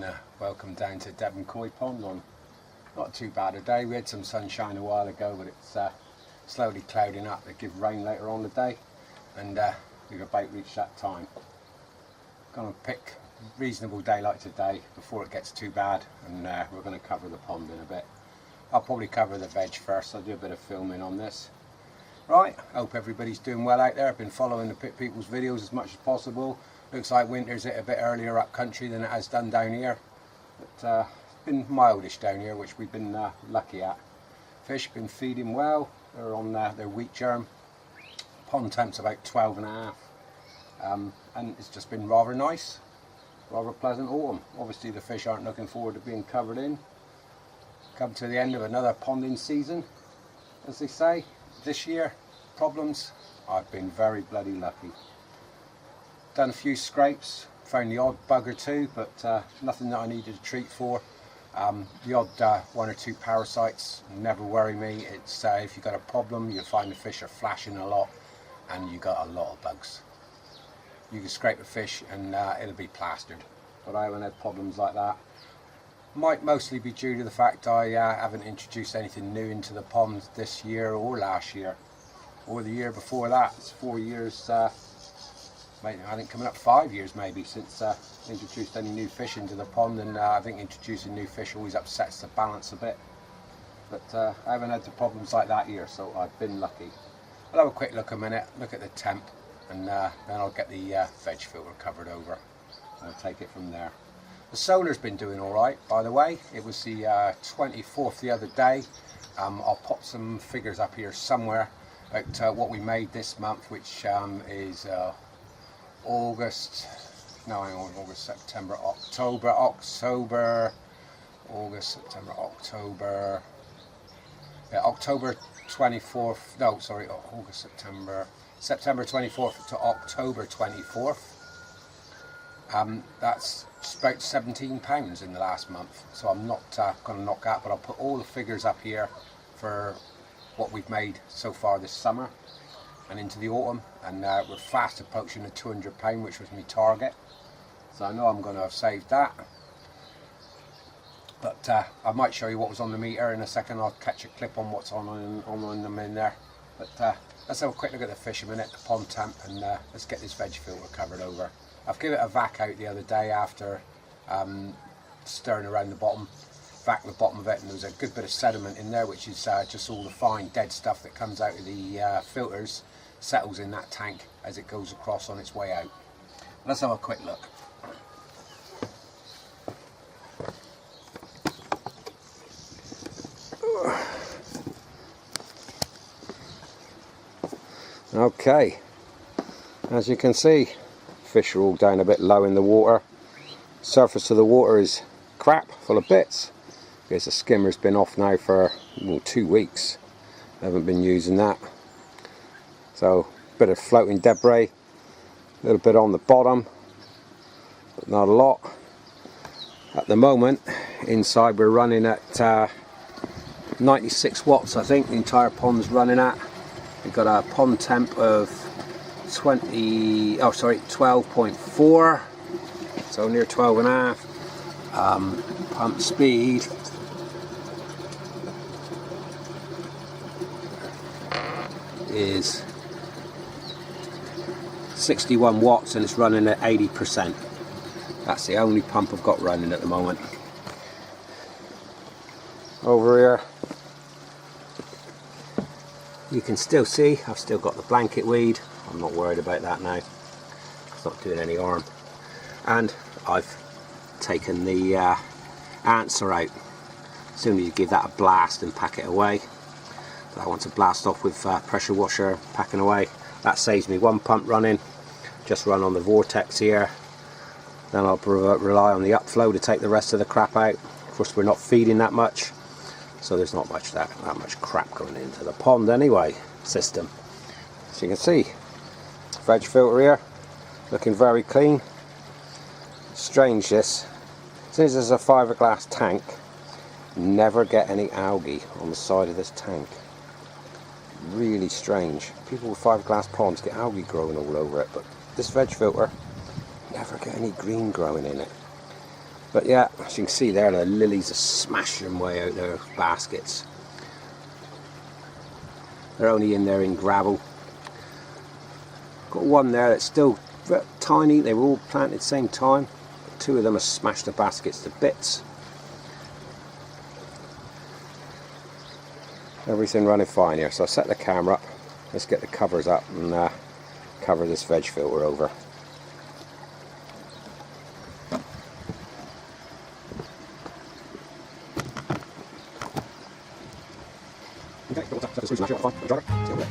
and welcome down to Devon Koi Pond on not too bad a day. We had some sunshine a while ago, but it's slowly clouding up. They give rain later on the day, and we've about reached that time. Gonna pick a reasonable day like today before it gets too bad, and we're going to cover the pond in a bit. I'll probably cover the veg first. I'll do a bit of filming on this. Right, hope everybody's doing well out there. I've been following the pit people's videos as much as possible. Looks like winter's hit a bit earlier up country than it has done down here. But it's been mildish down here, which we've been lucky at. Fish been feeding well. They're on their wheat germ. Pond temp's about 12.5. And it's just been rather nice. Rather pleasant autumn. Obviously the fish aren't looking forward to being covered in. Come to the end of another ponding season, as they say. This year, problems, I've been very bloody lucky. Done a few scrapes, found the odd bug or two, but nothing that I needed to treat for. The odd one or two parasites never worry me. It's if you've got a problem, you'll find the fish are flashing a lot and you got a lot of bugs. You can scrape a fish and it'll be plastered, but I haven't had problems like that. Might mostly be due to the fact I haven't introduced anything new into the pond this year or last year or the year before that. It's 4 years, I think coming up 5 years maybe since introduced any new fish into the pond, and I think introducing new fish always upsets the balance a bit. But I haven't had the problems like that here, so I've been lucky. I'll have a quick look a minute, look at the temp, and then I'll get the veg filter covered over. I'll take it from there. The solar's been doing alright, by the way. It was the 24th the other day. I'll pop some figures up here somewhere about what we made this month, which is August, September, October, October 24th, no sorry, September 24th to October 24th. That's about £17 in the last month, so I'm not going to knock that, but I'll put all the figures up here for what we've made so far this summer and into the autumn, and we're fast approaching the £200, which was my target, so I know I'm going to have saved that. But I might show you what was on the meter in a second. I'll catch a clip on what's on them in there, but let's have a quick look at the fish a minute, the pond temp, and let's get this veg filter covered over. I've given it a vac out the other day after stirring around the bottom, vac the bottom of it, and there was a good bit of sediment in there, which is just all the fine dead stuff that comes out of the filters, settles in that tank as it goes across on its way out. Let's have a quick look. Okay, as you can see, fish are all down a bit low in the water. Surface of the water is crap, full of bits, because the skimmer's been off now for 2 weeks. I haven't been using that. So a bit of floating debris, a little bit on the bottom, but not a lot. At the moment, inside we're running at 96 watts, I think the entire pond's running at. We've got a pond temp of 12.4, so near 12.5. Pump speed is 61 watts and it's running at 80%. That's the only pump I've got running at the moment. Over here you can still see I've still got the blanket weed. I'm not worried about that now. It's not doing any harm. And I've taken the answer out. As soon as you give that a blast and pack it away. So I want to blast off with pressure washer, packing away. That saves me one pump running. Just run on the vortex here. Then I'll rely on the upflow to take the rest of the crap out. Of course we're not feeding that much, so there's not much that much crap going into the pond anyway system. As you can see, veg filter here, looking very clean. Strange this, since there's a fiberglass tank, never get any algae on the side of this tank. Really strange. People with fiberglass ponds get algae growing all over it, but this veg filter, never get any green growing in it. But yeah, as you can see there, the lilies are smashing way out their baskets. They're only in there in gravel. Got one there that's still very tiny. They were all planted at the same time. But 2 of them have smashed the baskets to bits. Everything running fine here. So I'll set the camera up. Let's get the covers up and cover this veg filter over. Okay, set the screws fine. Driver, see you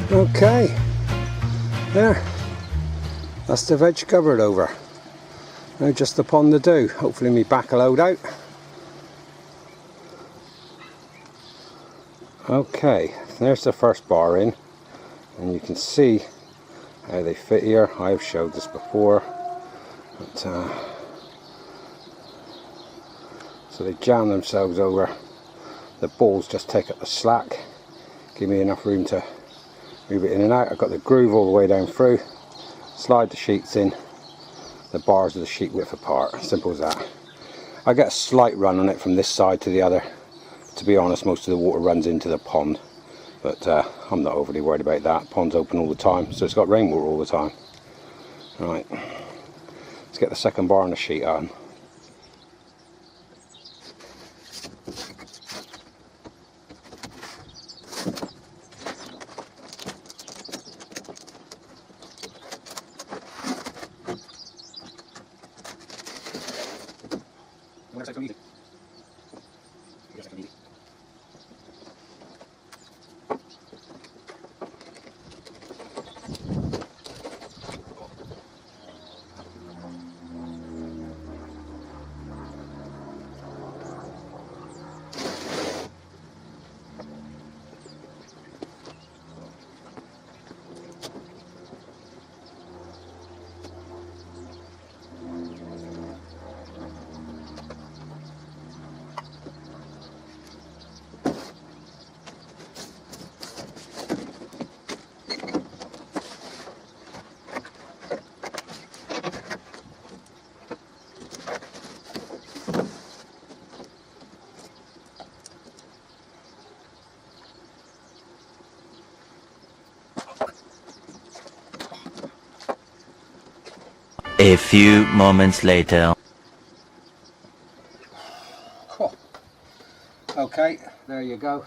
Okay, there, that's the veg covered over. Now just upon the do, hopefully me back a load out. Okay, there's the first bar in, and you can see how they fit here. I've showed this before, but So they jam themselves over. The balls just take up the slack, give me enough room to move it in and out. I've got the groove all the way down through. Slide the sheets in. The bars of the sheet width apart. Simple as that. I get a slight run on it from this side to the other. To be honest, most of the water runs into the pond, but I'm not overly worried about that. Pond's open all the time, so it's got rainwater all the time. Right, let's get the second bar on the sheet on. A few moments later. Cool. Okay, there you go.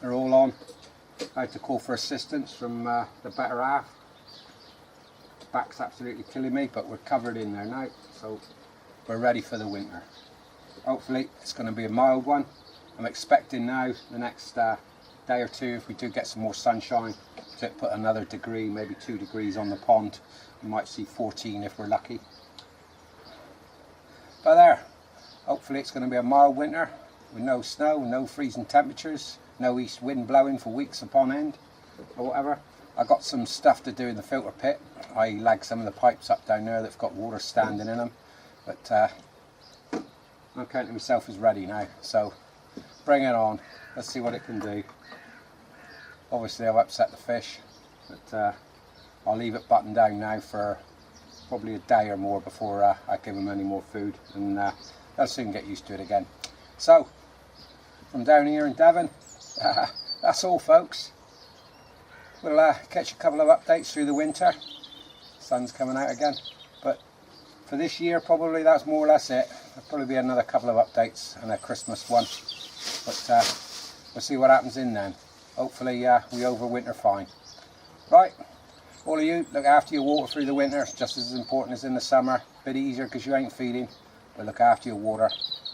They're all on. I had to call for assistance from the better half. Back's absolutely killing me, but we're covered in there now, so we're ready for the winter. Hopefully it's going to be a mild one. I'm expecting now the next day or two, if we do get some more sunshine, to put another degree, maybe 2 degrees on the pond. We might see 14 if we're lucky. But there, hopefully it's going to be a mild winter with no snow, no freezing temperatures, no east wind blowing for weeks upon end or whatever. I got some stuff to do in the filter pit. I lagged some of the pipes up down there that've got water standing in them, but I'm counting myself as ready now, so bring it on. Let's see what it can do. Obviously I've upset the fish, but I'll leave it buttoned down now for probably a day or more before I give them any more food, and they'll soon get used to it again. So, from down here in Devon, that's all folks. We'll catch a couple of updates through the winter. Sun's coming out again, but for this year probably that's more or less it. There'll probably be another couple of updates and a Christmas one, but we'll see what happens in then. Hopefully we overwinter fine. Right, all of you, look after your water through the winter. It's just as important as in the summer. A bit easier because you ain't feeding, but look after your water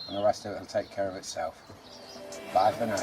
and the rest of it will take care of itself. Bye for now.